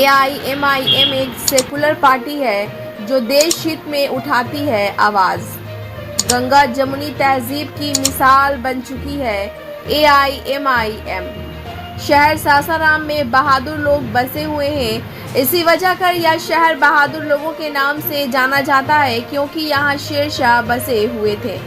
AIMIM एक secular party है जो देश हित में उठाती है आवाज़। गंगा जमुनी तहजीब की मिसाल बन चुकी है AIMIM। शहर सासाराम में बहादुर लोग बसे हुए हैं। इसी वजह कर यह शहर बहादुर लोगों के नाम से जाना जाता है, क्योंकि यहाँ शेरशाह बसे हुए थे।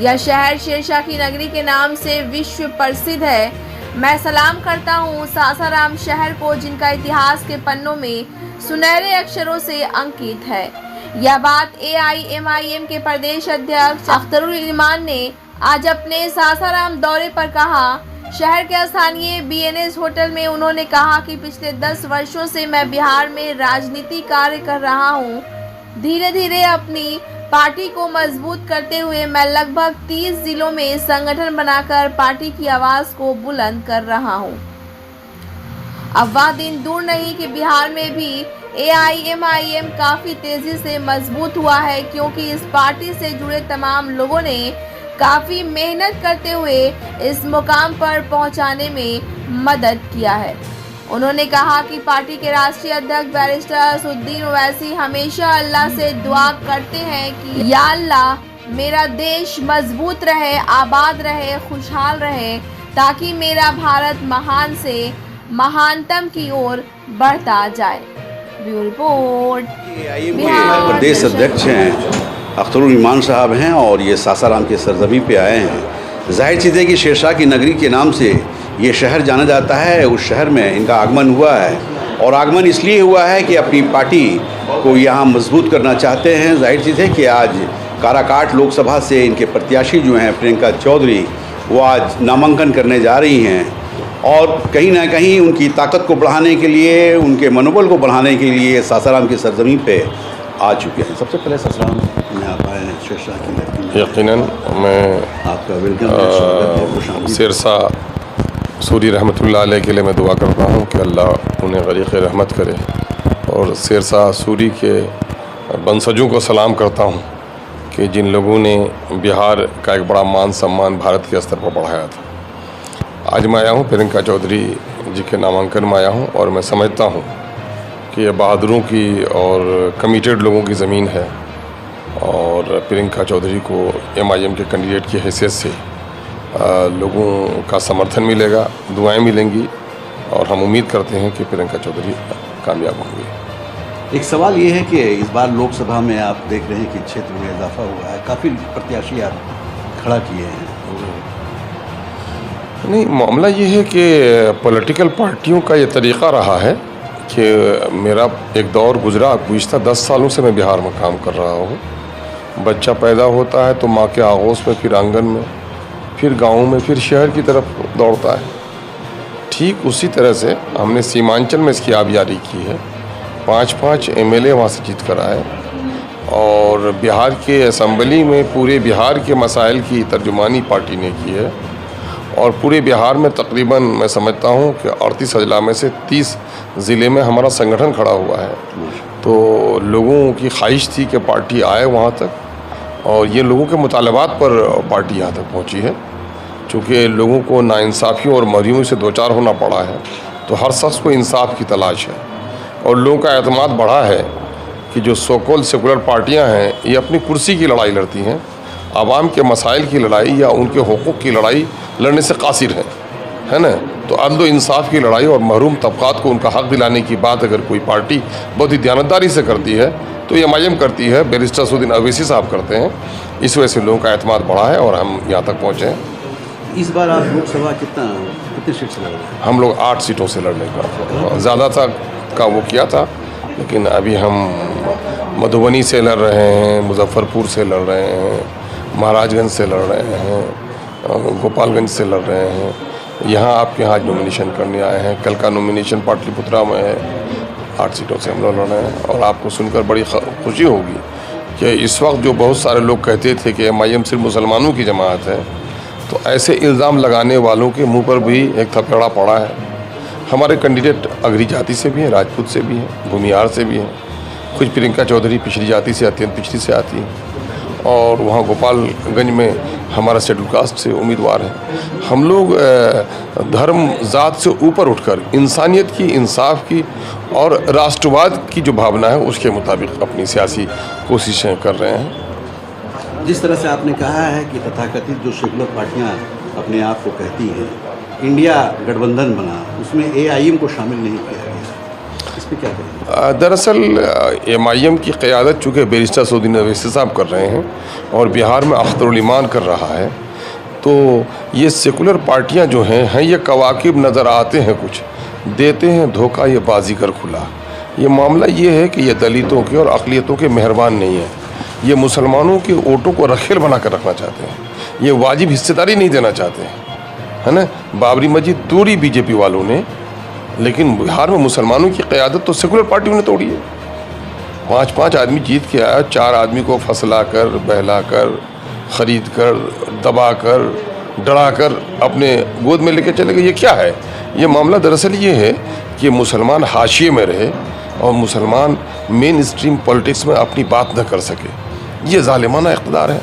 यह शहर शेरशाह की नगरी के नाम से विश्व प्रसिद्ध है। मैं सलाम करता हूँ सासाराम शहर को, जिनका इतिहास के पन्नों में सुनहरे अक्षरों से अंकित है। यह बात AIMIM के प्रदेश अध्यक्ष अख्तरुल ईमान ने आज अपने सासाराम दौरे पर कहा। शहर के स्थानीय BNS होटल में उन्होंने कहा कि पिछले 10 वर्षों से मैं बिहार में राजनीति कार्य कर रहा हूँ। धीरे धीरे अपनी पार्टी को मजबूत करते हुए मैं लगभग 30 जिलों में संगठन बनाकर पार्टी की आवाज़ को बुलंद कर रहा हूं। अब वह दिन दूर नहीं कि बिहार में भी AIMIM काफ़ी तेज़ी से मजबूत हुआ है, क्योंकि इस पार्टी से जुड़े तमाम लोगों ने काफ़ी मेहनत करते हुए इस मुकाम पर पहुंचाने में मदद किया है। उन्होंने कहा कि पार्टी के राष्ट्रीय अध्यक्ष बैरिस्टर असदुद्दीन ओवैसी हमेशा अल्लाह से दुआ करते हैं कि या अल्लाह मेरा देश मजबूत रहे, आबाद रहे, खुशहाल रहे, ताकि मेरा भारत महान से महानतम की ओर बढ़ता जाए। Bureau report. प्रदेश अध्यक्ष हैं अख्तरुल ईमान साहब हैं और ये सासाराम के सरजमी पे आए हैं। जाहिर चीज़ है कि शेरशाह की नगरी के नाम से ये शहर जाना जाता है। उस शहर में इनका आगमन हुआ है और आगमन इसलिए हुआ है कि अपनी पार्टी को यहाँ मजबूत करना चाहते हैं। जाहिर चीज़ है कि आज काराकाट लोकसभा से इनके प्रत्याशी जो हैं प्रियंका चौधरी, वो आज नामांकन करने जा रही हैं और कहीं ना कहीं उनकी ताकत को बढ़ाने के लिए, उनके मनोबल को बढ़ाने के लिए सासाराम की सरजमीन पे आ चुके हैं। सबसे पहले सासाराम में आप आए हैं शेरशाह की नगरी। यकीनन मैं आपका वेलकम। शेरशाह सूरी रहमतुल्लाह अलैह के लिए मैं दुआ करता हूँ कि अल्लाह उन्हें गरीक़ रहमत करे और शेरशाह सूरी के वंशजों को सलाम करता हूँ कि जिन लोगों ने बिहार का एक बड़ा मान सम्मान भारत के स्तर पर बढ़ाया था। आज मैं आया हूँ प्रियंका चौधरी जी के नामांकन में आया हूँ और मैं समझता हूँ कि ये बहादुरों की और कमिटेड लोगों की ज़मीन है और प्रियंका चौधरी को MIM के कैंडिडेट की हैसियत से लोगों का समर्थन मिलेगा, दुआएं मिलेंगी और हम उम्मीद करते हैं कि प्रियंका चौधरी कामयाब होंगे। एक सवाल ये है कि इस बार लोकसभा में आप देख रहे हैं कि क्षेत्र में इजाफा हुआ है, काफ़ी प्रत्याशी आप खड़ा किए हैं। नहीं, मामला ये है कि पॉलिटिकल पार्टियों का ये तरीक़ा रहा है कि मेरा एक दौर गुजरा, गुज़िश्ता 10 सालों से मैं बिहार में काम कर रहा हूँ। बच्चा पैदा होता है तो माँ के आगोश में, फिर आंगन में, फिर गाँव में, फिर शहर की तरफ दौड़ता है। ठीक उसी तरह से हमने सीमांचल में इसकी आबियारी की है। 5-5 MLA वहाँ से जीत कर आए और बिहार के असम्बली में पूरे बिहार के मसाइल की तर्जुमानी पार्टी ने की है और पूरे बिहार में तकरीबन मैं समझता हूँ कि 38 अजला में से 30 ज़िले में हमारा संगठन खड़ा हुआ है। तो लोगों की ख्वाहिश थी कि पार्टी आए वहाँ तक और ये लोगों के मुतालबात पर पार्टी यहाँ तक पहुँची है। चूँकि लोगों को नाइंसाफ़ियों और मरियों से दो चार होना पड़ा है, तो हर शख्स को इंसाफ की तलाश है और लोगों का एतमाद बढ़ा है कि जो सोकॉल्ड सेकुलर पार्टियाँ हैं ये अपनी कुर्सी की लड़ाई लड़ती हैं, आवाम के मसाइल की लड़ाई या उनके हुकूक़ की लड़ाई लड़ने से कासिर है ना। तो अदल इंसाफ की लड़ाई और महरूम तबक़ात को उनका हक़ दिलाने की बात अगर कोई पार्टी बहुत ही दयानतदारी से करती है तो ये MIM करती है, बैरिस्टर असदुद्दीन ओवैसी साहब करते हैं। इस वजह से लोगों का एतमाद बढ़ा है और हम यहाँ तक पहुँचे हैं। इस बार आप लोकसभा कितनी सीट से लड़ रहे हैं? हम लोग 8 सीटों से लड़ने का ज़्यादा का वो किया था, लेकिन अभी हम मधुबनी से लड़ रहे हैं, मुजफ्फरपुर से लड़ रहे हैं, महाराजगंज से लड़ रहे हैं, गोपालगंज से लड़ रहे हैं। यहाँ आपके यहाँ आज नॉमिनेशन करने आए हैं। कल का नॉमिनेशन पाटलिपुत्रा में है। 8 सीटों से हम लोग लड़ रहे हैं और आपको सुनकर बड़ी खुशी होगी कि इस वक्त जो बहुत सारे लोग कहते थे कि MIM सिर्फ मुसलमानों की जमात है, तो ऐसे इल्ज़ाम लगाने वालों के मुंह पर भी एक थपेड़ा पड़ा है। हमारे कैंडिडेट अगरी जाति से भी हैं, राजपूत से भी हैं, भूमिहार से भी हैं। कुछ प्रियंका चौधरी पिछड़ी जाति से, अत्यंत पिछड़ी से आती हैं और वहाँ गोपालगंज में हमारा शेड्यूल कास्ट से उम्मीदवार है। हम लोग धर्म जात से ऊपर उठकर इंसानियत की, इंसाफ की और राष्ट्रवाद की जो भावना है उसके मुताबिक अपनी सियासी कोशिशें कर रहे हैं। जिस तरह से आपने कहा है कि तथाकथित जो सेकुलर पार्टियां अपने आप को कहती हैं, इंडिया गठबंधन बना, उसमें AIM को शामिल नहीं किया गया, इस पर क्या कहेंगे? दरअसल MIM की क़यादत चूँकि बैरिस्टर सऊदीन ओवैसी साहब कर रहे हैं और बिहार में अख्तरुल ईमान कर रहा है, तो ये सेकुलर पार्टियां जो हैं ये कवाकिब नज़र आते हैं, कुछ देते हैं धोखा, ये बाजीगर खुला। ये मामला ये है कि ये दलितों के और अक़लियतों के मेहरबान नहीं है। ये मुसलमानों के वोटों को रखेल बना कर रखना चाहते हैं, ये वाजिब हिस्सेदारी नहीं देना चाहते हैं, है ना। बाबरी मस्जिद तोड़ी BJP वालों ने, लेकिन बिहार में मुसलमानों की क़यादत तो सेकुलर पार्टियों ने तोड़ी है। 5-5 आदमी जीत के आया, 4 आदमी को फसला कर, बहला कर, ख़रीद कर, दबा कर, डरा कर अपने गोद में लेके चले गए। ये क्या है? ये मामला दरअसल ये है कि मुसलमान हाशिए में रहे और मुसलमान मेन स्ट्रीम पॉलिटिक्स में अपनी बात न कर सके। ये ज़ालिमाना इक़्तिदार है।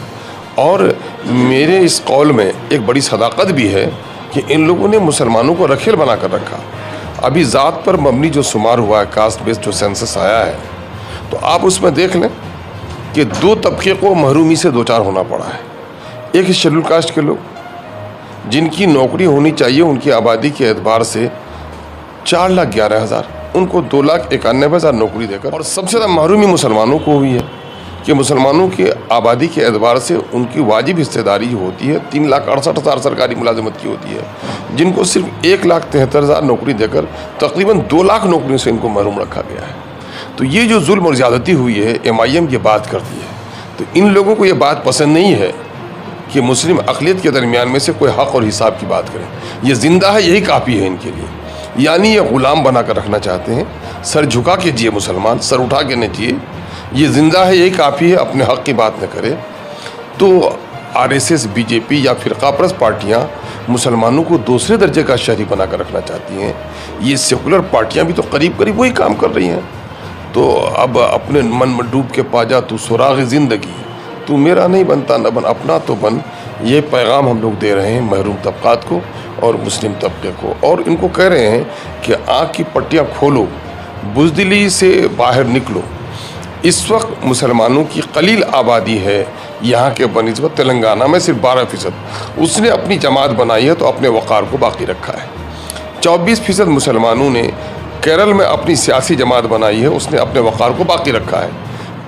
और मेरे इस कौल में एक बड़ी सदाकत भी है कि इन लोगों ने मुसलमानों को रखेल बना कर रखा। अभी ज़ात पर मबनी जो शुमार हुआ है, कास्ट बेस्ड जो सेंसस आया है, तो आप उसमें देख लें कि 2 तबके को महरूमी से 2-4 होना पड़ा है। एक शेड्यूल कास्ट के लोग जिनकी नौकरी होनी चाहिए उनकी आबादी के एतबार से 4,11,000, उनको 2,91,000 नौकरी देकर, और सबसे ज़्यादा महरूमी मुसलमानों को हुई है कि मुसलमानों की आबादी के एतबार से उनकी वाजिब हिस्सेदारी होती है 3,68,000 सरकारी मुलाजमत की होती है, जिनको सिर्फ 1,73,000 नौकरी देकर तकरीबन 2 लाख नौकरियों से इनको महरूम रखा गया है। तो ये जो जुल्म और ज़्यादती हुई है, MIM ये बात करती है। तो इन लोगों को ये बात पसंद नहीं है कि मुस्लिम अक़लियत के दरमियान में से कोई हक़ और हिसाब की बात करें। ये ज़िंदा है, यही काफ़ी है इनके लिए। यानी ये ग़ुलाम बना कर रखना चाहते हैं। सर झुका के जिए मुसलमान, सर उठा के न जिए। ये ज़िंदा है, यही काफ़ी है, अपने हक़ की बात न करे। तो RSS, BJP या फ़िरक़ापरस्त पार्टियाँ मुसलमानों को दूसरे दर्जे का शहरी बना कर रखना चाहती हैं। ये सेकुलर पार्टियाँ भी तो करीब करीब वही काम कर रही हैं। तो अब अपने मन में डूब के पा जा तू सुराग़ ज़िंदगी, तू मेरा नहीं बनता न बन अपना तो बन। ये पैगाम हम लोग दे रहे हैं महरूम तबक़ात को और मुस्लिम तबके को, और इनको कह रहे हैं कि आँख की पट्टियाँ खोलो, बुज़दिली से बाहर निकलो। इस वक्त मुसलमानों की कलील आबादी है यहाँ के बनिस्बत तेलंगाना में सिर्फ 12%। उसने अपनी जमात बनाई है तो अपने वक़ार को बाकी रखा है। 24% मुसलमानों ने केरल में अपनी सियासी जमात बनाई है, उसने अपने वक़ार को बाकी रखा है।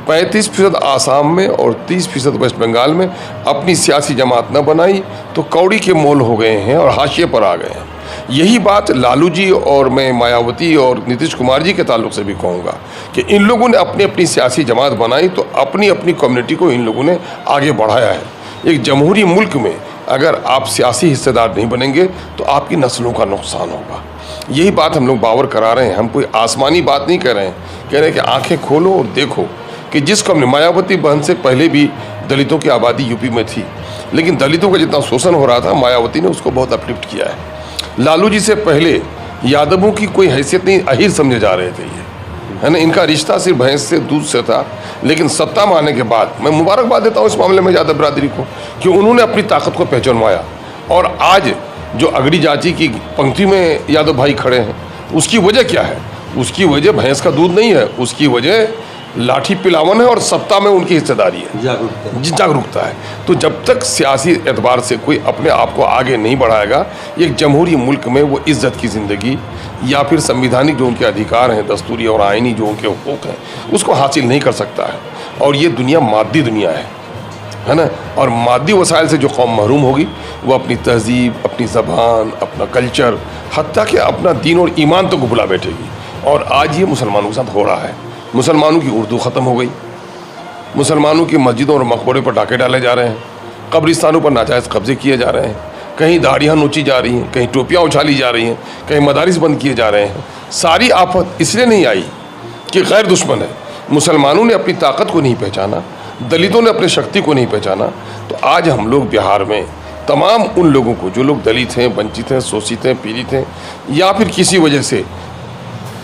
35% आसाम में और 30% वेस्ट बंगाल में अपनी सियासी जमात न बनाई तो कौड़ी के मोल हो गए हैं और हाशिए पर आ गए हैं। यही बात लालू जी और मैं मायावती और नीतीश कुमार जी के ताल्लुक से भी कहूँगा कि इन लोगों ने अपनी अपनी सियासी जमात बनाई तो अपनी अपनी कम्युनिटी को इन लोगों ने आगे बढ़ाया है। एक जमहूरी मुल्क में अगर आप सियासी हिस्सेदार नहीं बनेंगे तो आपकी नस्लों का नुकसान होगा। यही बात हम लोग बावर करा रहे हैं। हम कोई आसमानी बात नहीं कह रहे हैं, कह रहे हैं कि आँखें खोलो और देखो कि जिस कम मायावती बहन से पहले भी दलितों की आबादी यूपी में थी, लेकिन दलितों का जितना शोषण हो रहा था मायावती ने उसको बहुत अपलिफ्ट किया है। लालू जी से पहले यादवों की कोई हैसियत नहीं, अहीर समझे जा रहे थे ये, है ना। इनका रिश्ता सिर्फ भैंस से दूध से था, लेकिन सत्ता में आने के बाद मैं मुबारकबाद देता हूँ इस मामले में यादव बरादरी को कि उन्होंने अपनी ताकत को पहचानवाया। और आज जो अगड़ी जाति की पंक्ति में यादव भाई खड़े हैं, उसकी वजह क्या है? उसकी वजह भैंस का दूध नहीं है, उसकी वजह लाठी पिलावन है और सत्ता में उनकी हिस्सेदारी है, जागरूकता है। तो जब तक सियासी एतबार से कोई अपने आप को आगे नहीं बढ़ाएगा, एक जमहूरी मुल्क में वो इज़्ज़त की ज़िंदगी या फिर संविधानिक जो उनके अधिकार हैं, दस्तूरी और आइनी जो उनके हुकूक हैं, उसको हासिल नहीं कर सकता है। और ये दुनिया मादी दुनिया है ना। और मादी वसाइल से जो कौम महरूम होगी वो अपनी तहजीब, अपनी ज़बान, अपना कल्चर, हत्ता कि अपना दीन और ईमान तो भुला बैठेगी। और आज ये मुसलमानों के साथ हो रहा है। मुसलमानों की उर्दू ख़त्म हो गई, मुसलमानों की मस्जिदों और मकबरों पर डाके डाले जा रहे हैं, कब्रिस्तानों पर नाजायज़ कब्ज़े किए जा रहे हैं, कहीं दाढ़ियाँ नोची जा रही हैं, कहीं टोपियाँ उछाली जा रही हैं, कहीं मदारिस बंद किए जा रहे हैं। सारी आफत इसलिए नहीं आई कि गैर दुश्मन है, मुसलमानों ने अपनी ताकत को नहीं पहचाना, दलितों ने अपनी शक्ति को नहीं पहचाना। तो आज हम लोग बिहार में तमाम उन लोगों को जो लोग दलित हैं, वंचित हैं, शोषित हैं, पीड़ित हैं या फिर किसी वजह से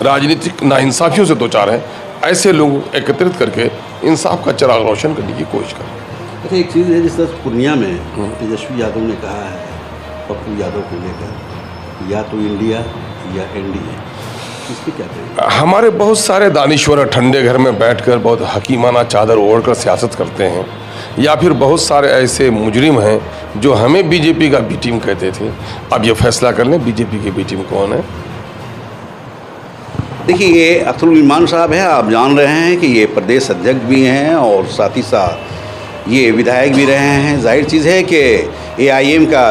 राजनीतिक नाइंसाफ़ियों से दो चार हैं, ऐसे लोग एकत्रित करके इंसाफ का चिराग रोशन करने की कोशिश करें। अच्छा, एक चीज़ है, जिस तरह पूर्णिया में तेजस्वी यादव ने कहा है पप्पू यादव को लेकर, या तो इंडिया या एनडीए, इस पर क्या कहेंगे? हमारे बहुत सारे दानिश्वर ठंडे घर में बैठकर बहुत हकीमाना चादर ओढ़कर सियासत करते हैं, या फिर बहुत सारे ऐसे मुजरिम हैं जो हमें बीजेपी का बी टीम कहते थे। अब ये फैसला कर लें बीजेपी की बी टीम कौन है। देखिए, ये अख्तरुल ईमान साहब हैं, आप जान रहे हैं कि ये प्रदेश अध्यक्ष भी हैं और साथ ही साथ ये विधायक भी रहे हैं। जाहिर चीज़ है कि एआईएम का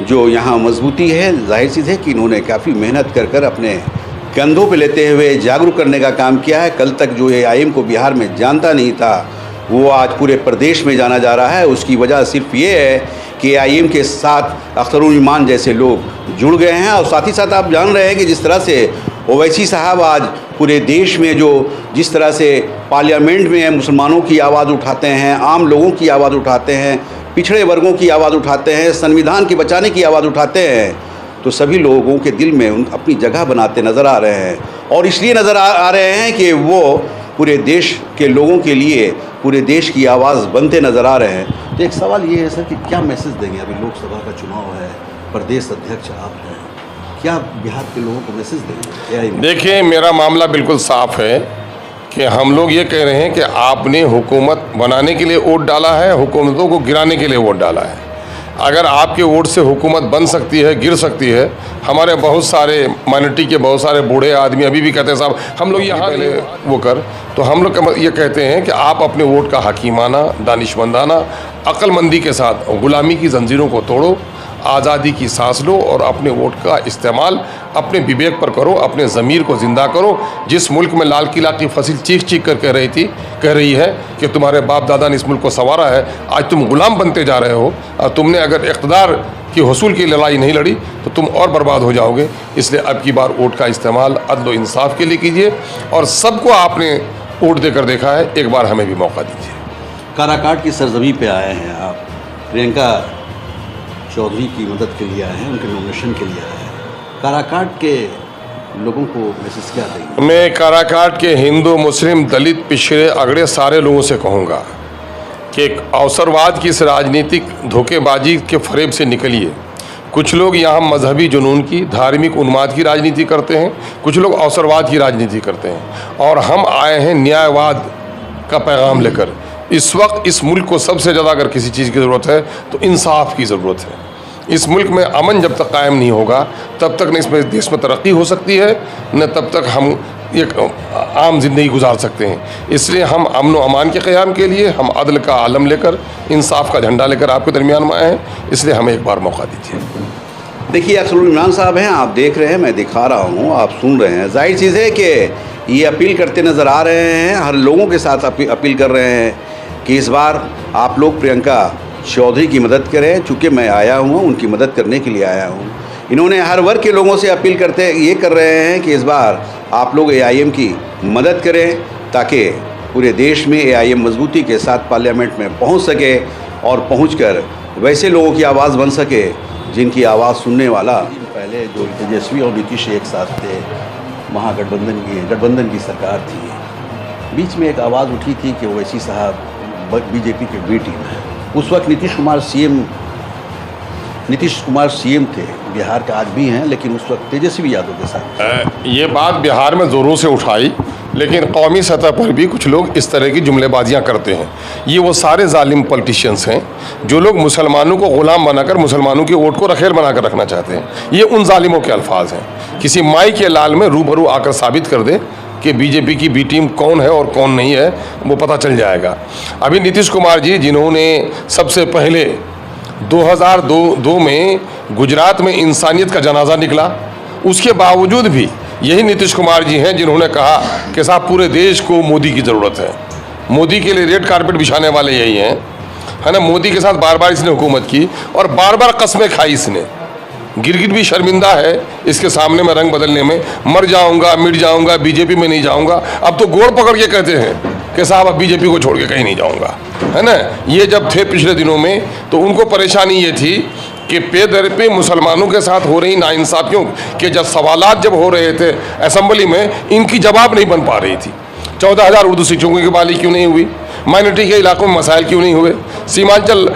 जो यहाँ मजबूती है, जाहिर चीज़ है कि इन्होंने काफ़ी मेहनत कर अपने कंधों पे लेते हुए जागरूक करने का काम किया है। कल तक जो एआईएम को बिहार में जानता नहीं था, वो आज पूरे प्रदेश में जाना जा रहा है। उसकी वजह सिर्फ ये है कि एआईएम के साथ अख्तरुल ईमान जैसे लोग जुड़ गए हैं। और साथ ही साथ आप जान रहे हैं कि जिस तरह से ओवैसी साहब आज पूरे देश में जो जिस तरह से पार्लियामेंट में मुसलमानों की आवाज़ उठाते हैं, आम लोगों की आवाज़ उठाते हैं, पिछड़े वर्गों की आवाज़ उठाते हैं, संविधान की बचाने की आवाज़ उठाते हैं, तो सभी लोगों के दिल में उन अपनी जगह बनाते नज़र आ रहे हैं। और इसलिए नज़र आ रहे हैं कि वो पूरे देश के लोगों के लिए पूरे देश की आवाज़ बनते नज़र आ रहे हैं। तो एक सवाल ये है सर कि क्या मैसेज देंगे? अभी लोकसभा का चुनाव है, प्रदेश अध्यक्ष आप हैं, क्या बिहार के लोगों को मैसेज देंगे? देखिए, मेरा मामला बिल्कुल साफ है कि हम लोग ये कह रहे हैं कि आपने हुकूमत बनाने के लिए वोट डाला है, हुकूमतों को गिराने के लिए वोट डाला है। अगर आपके वोट से हुकूमत बन सकती है, गिर सकती है। हमारे बहुत सारे माइनॉरिटी के बहुत सारे बूढ़े आदमी अभी भी कहते हैं साहब हम लोग यहाँ पहले वो कर, तो हम लोग ये कहते हैं कि आप अपने वोट का हकीमाना, दानिशमंदाना, अक्लमंदी के साथ गुलामी की जंजीरों को तोड़ो, आज़ादी की सांस लो और अपने वोट का इस्तेमाल अपने विवेक पर करो, अपने ज़मीर को ज़िंदा करो। जिस मुल्क में लाल किला की फसिल चीख चीख कर कह रही है कि तुम्हारे बाप दादा ने इस मुल्क को संवारा है, आज तुम गुलाम बनते जा रहे हो। और तुमने अगर इक़्तिदार की हुसूल की लड़ाई नहीं लड़ी तो तुम और बर्बाद हो जाओगे। इसलिए अब की बार वोट का इस्तेमाल अदल व इंसाफ के लिए कीजिए और सबको आपने वोट देकर देखा है, एक बार हमें भी मौका दीजिए। काराकाट की सरजमी पे आए हैं आप, प्रियंका चौधरी की मदद के लिए आए हैं, उनके नॉमिनेशन के लिए आए हैं। काराकाट के लोगों को मैसेज क्या देंगे? मैं काराकाट के हिंदू, मुस्लिम, दलित, पिछड़े, अगड़े सारे लोगों से कहूँगा कि अवसरवाद की इस राजनीतिक धोखेबाजी के फरेब से निकलिए। कुछ लोग यहाँ मजहबी जुनून की, धार्मिक उन्माद की राजनीति करते हैं, कुछ लोग अवसरवाद की राजनीति करते हैं, और हम आए हैं न्यायवाद का पैगाम लेकर। इस वक्त इस मुल्क को सबसे ज़्यादा अगर किसी चीज़ की ज़रूरत है तो इंसाफ की ज़रूरत है। इस मुल्क में अमन जब तक कायम नहीं होगा तब तक न इसमें देश में तरक्की हो सकती है, न तब तक हम एक आम ज़िंदगी गुजार सकते हैं। इसलिए हम अमन व अमान के क़याम के लिए हम अदल का आलम लेकर, इंसाफ का झंडा लेकर आपके दरमियान में आए हैं। इसलिए हमें एक बार मौका दीजिए। देखिए, अख्तरुल ईमान साहब हैं, आप देख रहे हैं, मैं दिखा रहा हूँ, आप सुन रहे हैं। जाहिर चीज़ है कि ये अपील करते नज़र आ रहे हैं, हर लोगों के साथ अपील कर रहे हैं कि इस बार आप लोग प्रियंका चौधरी की मदद करें। चूँकि मैं आया हूँ, उनकी मदद करने के लिए आया हूँ। इन्होंने हर वर्ग के लोगों से अपील करते ये कर रहे हैं कि इस बार आप लोग एआईएम की मदद करें ताकि पूरे देश में एआईएम मजबूती के साथ पार्लियामेंट में पहुँच सके और पहुँचकर वैसे लोगों की आवाज़ बन सके जिनकी आवाज़ सुनने वाला। पहले जो तेजस्वी और नीतीश एक साथ थे, गठबंधन की सरकार थी, बीच में एक आवाज़ उठी थी कि ओवैसी साहब बीजेपी के बी टीम है। उस वक्त नीतीश कुमार सीएम थे, बिहार का आज भी हैं, लेकिन उस वक्त तेजस्वी यादव के साथ ये बात बिहार में ज़ोरों से उठाई, लेकिन कौमी सतह पर भी कुछ लोग इस तरह की जुमलेबाजियाँ करते हैं। ये वो सारे जालिम पॉलिटिशियंस हैं जो लोग मुसलमानों को ग़ुलाम बनाकर मुसलमानों के वोट को रखेल बनाकर रखना चाहते हैं। ये उन जालिमों के अल्फाज हैं। किसी माई के लाल में रूबरू आकर साबित कर दे कि बीजेपी की बी टीम कौन है और कौन नहीं है, वो पता चल जाएगा। अभी नीतीश कुमार जी, जिन्होंने सबसे पहले 2002 में गुजरात में इंसानियत का जनाजा निकला, उसके बावजूद भी यही नीतीश कुमार जी हैं जिन्होंने कहा कि साहब पूरे देश को मोदी की ज़रूरत है। मोदी के लिए रेड कारपेट बिछाने वाले यही हैं, है ना। मोदी के साथ बार बार इसने हुकूमत की और बार बार कस्में खाई इसने। गिरगिट भी शर्मिंदा है इसके सामने में रंग बदलने में। मर जाऊंगा, मिट जाऊंगा, बीजेपी में नहीं जाऊंगा। अब तो गोड़ पकड़ के कहते हैं कि साहब अब बीजेपी को छोड़ के कहीं नहीं जाऊंगा, है ना। ये जब थे पिछले दिनों में तो उनको परेशानी ये थी कि पे दर पे मुसलमानों के साथ हो रही नाइंसाफियों के जब सवालात जब हो रहे थे असेंबली में, इनकी जवाब नहीं बन पा रही थी। 14,000 उर्दू शिक्षकों की बहाली क्यों नहीं हुई? माइनॉरिटी के इलाकों में मसाइल क्यों नहीं हुए, सीमांचल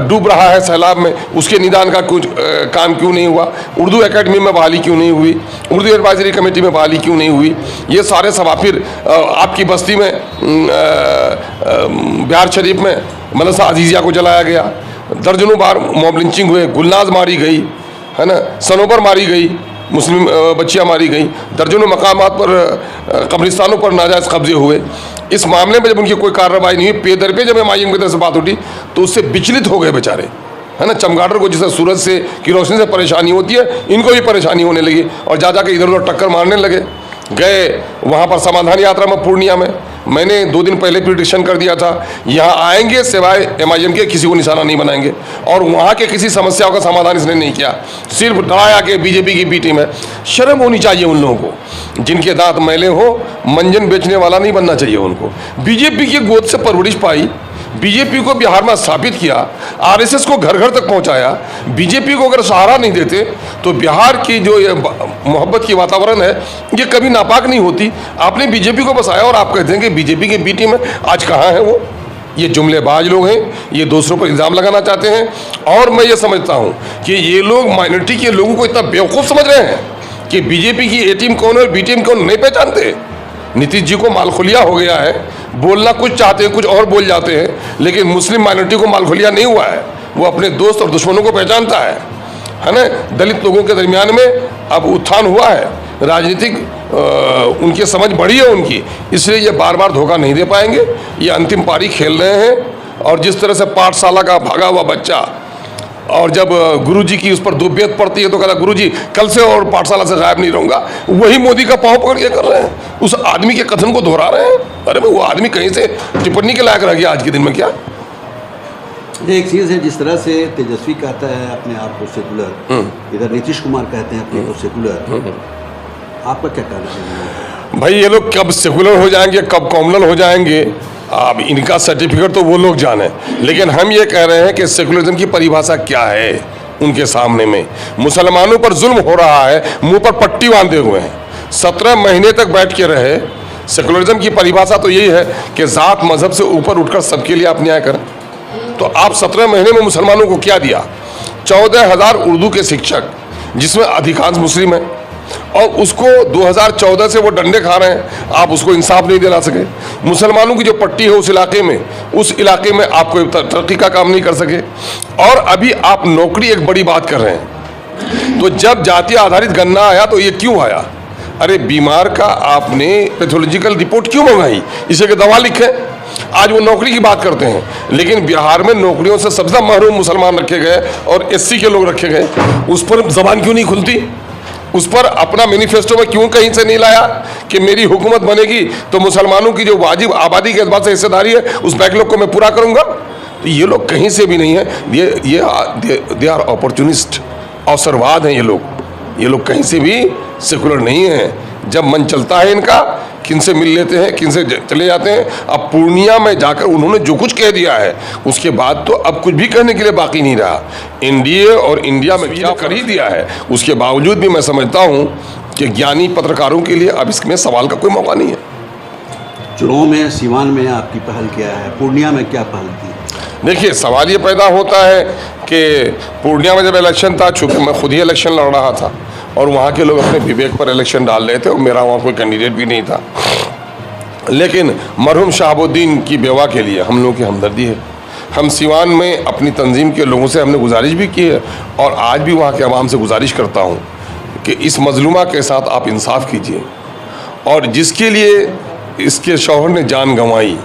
डूब रहा है सैलाब में, उसके निदान का कुछ काम क्यों नहीं हुआ, उर्दू एकेडमी में बहाली क्यों नहीं हुई, उर्दू एडवाइजरी कमेटी में बहाली क्यों नहीं हुई, ये सारे सवाल। फिर आपकी बस्ती में बिहार शरीफ में मदरसा अजीजिया को जलाया गया, दर्जनों बार मॉब लिंचिंग हुए, गुलनाज मारी गई है ना, सनोबर मारी गई, मुस्लिम बच्चियां मारी गई, दर्जनों मकामात पर कब्रिस्तानों पर नाजायज़ कब्जे हुए। इस मामले में जब उनकी कोई कार्रवाई नहीं हुई, पे दर पे जब MIM की तरफ से बात उठी तो उससे विचलित हो गए बेचारे, है ना। चमगादड़ को जिसे सूरज से की रोशनी से परेशानी होती है, इनको भी परेशानी होने लगी और जा के इधर उधर टक्कर मारने लगे। गए वहाँ पर समाधान यात्रा में पूर्णिया में, मैंने 2 दिन पहले प्रिडिक्शन कर दिया था, यहाँ आएंगे सिवाय MIM के किसी को निशाना नहीं बनाएंगे, और वहाँ के किसी समस्याओं का समाधान इसने नहीं किया, सिर्फ डराया कि बीजेपी की बी टीम है। शर्म होनी चाहिए उन लोगों को, जिनके दांत मैले हो, मंजन बेचने वाला नहीं बनना चाहिए उनको। बीजेपी की गोद से परवरिश पाई, बीजेपी को बिहार में स्थापित किया, RSS को घर घर तक पहुंचाया। बीजेपी को अगर सहारा नहीं देते तो बिहार की जो ये मोहब्बत की वातावरण है ये कभी नापाक नहीं होती। आपने बीजेपी को बसाया और आप कहते हैं कि बीजेपी की बी टीम है, आज कहाँ है वो? ये जुमलेबाज लोग हैं, ये दूसरों पर इल्ज़ाम लगाना चाहते हैं। और मैं ये समझता हूँ कि ये लोग माइनॉरिटी के लोगों को इतना बेवकूफ़ समझ रहे हैं कि बीजेपी की A टीम कौन है और B टीम कौन नहीं पहचानते। नीतीश जी को मालखुलिया हो गया है, बोलना कुछ चाहते हैं, कुछ और बोल जाते हैं, लेकिन मुस्लिम माइनॉरिटी को मालखुलिया नहीं हुआ है। वो अपने दोस्त और दुश्मनों को पहचानता है ना। दलित लोगों के दरमियान में अब उत्थान हुआ है, राजनीतिक उनकी समझ बढ़ी है उनकी, इसलिए ये बार बार धोखा नहीं दे पाएंगे। ये अंतिम पारी खेल रहे हैं। और जिस तरह से पाठशाला का भागा हुआ बच्चा, और जब गुरुजी की उस पर दुबियत पड़ती है तो कहता गुरुजी कल से और पाठशाला से गायब नहीं रहूंगा, वही मोदी का पाँव पकड़ के कर रहे हैं, उस आदमी के कथन को दोहरा रहे हैं। अरे भाई वो आदमी कहीं से टिप्पणी के लायक रह गया आज के दिन में क्या? एक चीज़ है, जिस तरह से तेजस्वी कहता है अपने आप को सेकुलर, इधर नीतीश कुमार कहते हैं अपने को सेकुलर, आपका क्या कहना है? भाई ये लोग कब सेकुलर हो जाएंगे, कब कॉम्युनल हो जाएंगे, अब इनका सर्टिफिकेट तो वो लोग जाने, लेकिन हम ये कह रहे हैं कि सेकुलरिज्म की परिभाषा क्या है उनके सामने में। मुसलमानों पर जुल्म हो रहा है, मुंह पर पट्टी बांधे हुए हैं, 17 महीने तक बैठ के रहे। सेकुलरिज्म की परिभाषा तो यही है कि ज़ात मजहब से ऊपर उठकर सबके लिए आप न्याय करें। तो आप 17 महीने में मुसलमानों को क्या दिया? 14,000 उर्दू के शिक्षक, जिसमें अधिकांश मुस्लिम हैं, और उसको 2014 से वो डंडे खा रहे हैं, आप उसको इंसाफ नहीं दिला सके। मुसलमानों की जो पट्टी है उस इलाके में आप कोई तरक्की का काम नहीं कर सके। और अभी आप नौकरी, एक बड़ी बात कर रहे हैं। तो जब जातीय आधारित गणना आया तो ये क्यों आया? अरे बीमार का आपने पैथोलॉजिकल रिपोर्ट क्यों मंगाई? इसे के दवा लिखे। आज वो नौकरी की बात करते हैं, लेकिन बिहार में नौकरियों से सबसे महरूम मुसलमान रखे गए और SC के लोग रखे गए। उस पर जबान क्यों नहीं खुलती? उस पर अपना मैनिफेस्टो में क्यों कहीं से नहीं लाया कि मेरी हुकूमत बनेगी तो मुसलमानों की जो वाजिब आबादी के एतबार से हिस्सेदारी है उस बैकलॉग को मैं पूरा करूंगा? तो ये लोग कहीं से भी नहीं है, दे आर अपॉर्चुनिस्ट, अवसरवाद हैं ये लोग कहीं से भी सेकुलर नहीं हैं। जब मन चलता है इनका, किन से मिल लेते हैं, किन से चले जाते हैं। अब पूर्णिया में जाकर उन्होंने जो कुछ कह दिया है उसके बाद तो अब कुछ भी कहने के लिए बाकी नहीं रहा। NDA और इंडिया में क्या कर ही दिया है, उसके बावजूद भी मैं समझता हूँ कि ज्ञानी पत्रकारों के लिए अब इसमें सवाल का कोई मौका नहीं है। चुनाव में सीवान में आपकी पहल क्या है, पूर्णिया में क्या पहल की? देखिए, सवाल ये पैदा होता है कि पूर्णिया में जब इलेक्शन था, चूँकि मैं खुद ही इलेक्शन लड़ रहा था और वहाँ के लोग अपने विवेक पर इलेक्शन डाल रहे थे और मेरा वहाँ कोई कैंडिडेट भी नहीं था, लेकिन मरहूम शहाबुद्दीन की बेवा के लिए हम लोगों की हमदर्दी है। हम सिवान में अपनी तंजीम के लोगों से हमने गुजारिश भी की है और आज भी वहाँ के अवाम से गुजारिश करता हूँ कि इस मजलूमा के साथ आप इंसाफ कीजिए। और जिसके लिए इसके शौहर ने जान गंवाई,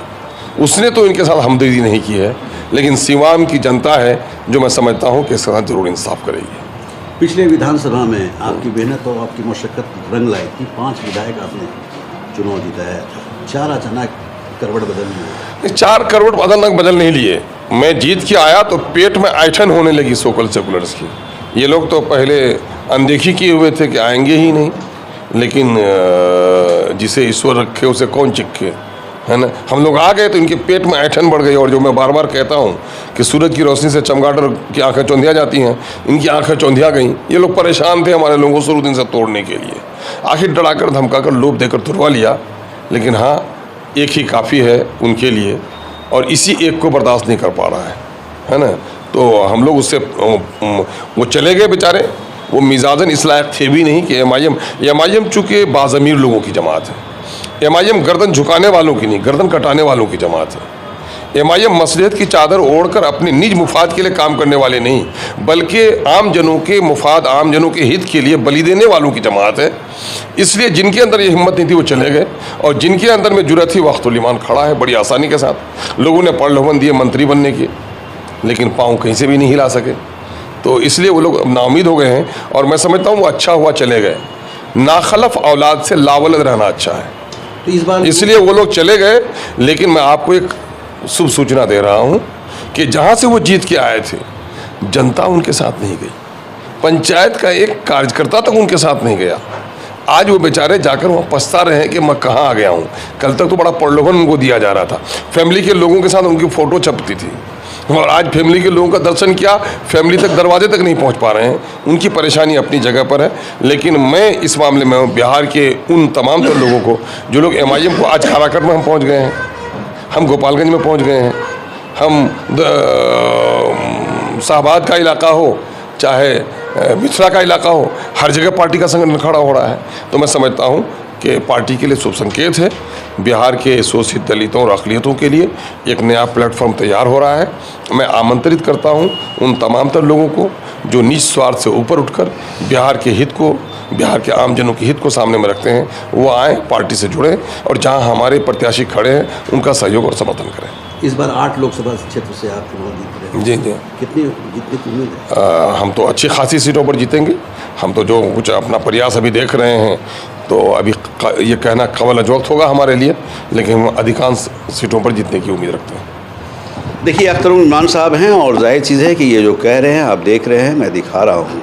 उसने तो इनके साथ हमदर्दी नहीं की है, लेकिन सिवान की जनता है जो मैं समझता हूँ कि इसके साथ जरूर इंसाफ करेगी। पिछले विधानसभा में आपकी मेहनत और आपकी मशक्क़त रंग लाई थी, 5 विधायक आपने चुनाव जीता है, 4 अचानक करवट बदल लिए। 4 करवट अचानक बदल नहीं लिए। मैं जीत के आया तो पेट में ऐठन होने लगी सोकल सेकुलर्स की। ये लोग तो पहले अनदेखी किए हुए थे कि आएंगे ही नहीं, लेकिन जिसे ईश्वर रखे उसे कौन चिक्के, है ना। हम लोग आ गए तो इनके पेट में ऐठन बढ़ गई। और जो मैं बार बार कहता हूँ कि सूरज की रोशनी से चमगादड़ की आंखें चौंधिया जाती हैं, इनकी आंखें चौंधिया गईं। ये लोग परेशान थे हमारे लोगों को शुरू दिन से तोड़ने के लिए, आखिर डराकर धमकाकर लोभ देकर तुरवा लिया। लेकिन हाँ, एक ही काफ़ी है उनके लिए और इसी एक को बर्दाश्त नहीं कर पा रहा है ना। तो हम लोग उससे वो चले गए बेचारे, वो मिजाजन इस लायक थे भी नहीं कि एम.आई.एम चूँकि बाज़मीर लोगों की जमात है। एम.आई.एम गर्दन झुकाने वालों की नहीं, गर्दन कटाने वालों की जमात है। एम.आई.एम मसलिहत की चादर ओढ़कर अपने निज मुफाद के लिए काम करने वाले नहीं, बल्कि आम जनों के मुफाद, आम जनों के हित के लिए बलि देने वालों की जमात है। इसलिए जिनके अंदर ये हिम्मत नहीं थी वो चले गए, और जिनके अंदर में जुर्रत थी वक्तुल ईमान खड़ा है बड़ी आसानी के साथ। लोगों ने प्रलोभन दिए मंत्री बनने के, लेकिन पाँव कहीं से भी नहीं हिला सके। तो इसलिए वो लोग नाउमीद हो गए हैं, और मैं समझता हूँ वो अच्छा हुआ चले गए। नाखलफ औलाद से लावलद रहना अच्छा है, तो इस बार इसलिए वो लोग चले गए। लेकिन मैं आपको एक शुभ सूचना दे रहा हूं कि जहां से वो जीत के आए थे, जनता उनके साथ नहीं गई, पंचायत का एक कार्यकर्ता तक उनके साथ नहीं गया। आज वो बेचारे जाकर वहाँ पछता रहे हैं कि मैं कहाँ आ गया हूँ। कल तक तो बड़ा प्रलोभन उनको दिया जा रहा था, फैमिली के लोगों के साथ उनकी फ़ोटो छपती थी, और आज फैमिली के लोगों का दर्शन किया, फैमिली तक दरवाजे तक नहीं पहुँच पा रहे हैं। उनकी परेशानी अपनी जगह पर है, लेकिन मैं इस मामले में बिहार के उन तमाम तर लोगों को, जो लोग एम.आई.एम को, आज काराकट में हम पहुँच गए हैं, हम गोपालगंज में पहुंच गए हैं, हम शाहबाद का इलाका हो चाहे मिथिला का इलाका हो, हर जगह पार्टी का संगठन खड़ा हो रहा है। तो मैं समझता हूं कि पार्टी के लिए शुभ संकेत है। बिहार के शोषित दलितों और अक़लियतों के लिए एक नया प्लेटफॉर्म तैयार हो रहा है। मैं आमंत्रित करता हूं उन तमाम तर लोगों को जो निज स्वार्थ से ऊपर उठकर बिहार के हित को, बिहार के आम जनों के हित को सामने में रखते हैं, वो आएँ, पार्टी से जुड़ें, और जहां हमारे प्रत्याशी खड़े हैं उनका सहयोग और समर्थन करें। इस बार 8 लोकसभा क्षेत्र से आप चुनाव जीत रहे हैं। जी जी, कितनी जीतने की उम्मीद है? हम तो अच्छी खासी सीटों पर जीतेंगे। हम तो जो कुछ अपना प्रयास अभी देख रहे हैं, तो अभी ये कहना कवल अजवक्त होगा हमारे लिए, लेकिन हम अधिकांश सीटों पर जीतने की उम्मीद रखते हैं। देखिए, अख्तरुल इमान साहब हैं, और जाहिर चीज़ है कि ये जो कह रहे हैं आप देख रहे हैं, मैं दिखा रहा हूँ।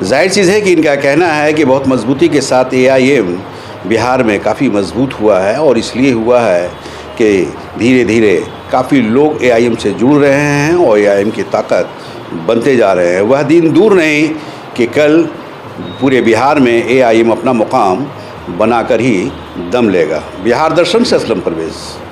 जाहिर चीज़ है कि इनका कहना है कि बहुत मजबूती के साथ ए.आई.एम बिहार में काफ़ी मजबूत हुआ है, और इसलिए हुआ है कि धीरे धीरे काफ़ी लोग ए.आई.एम से जुड़ रहे हैं और ए.आई.एम की ताकत बनते जा रहे हैं। वह दिन दूर नहीं कि कल पूरे बिहार में ए.आई.एम अपना मुकाम बनाकर ही दम लेगा। बिहार दर्शन से असलम परवेज़।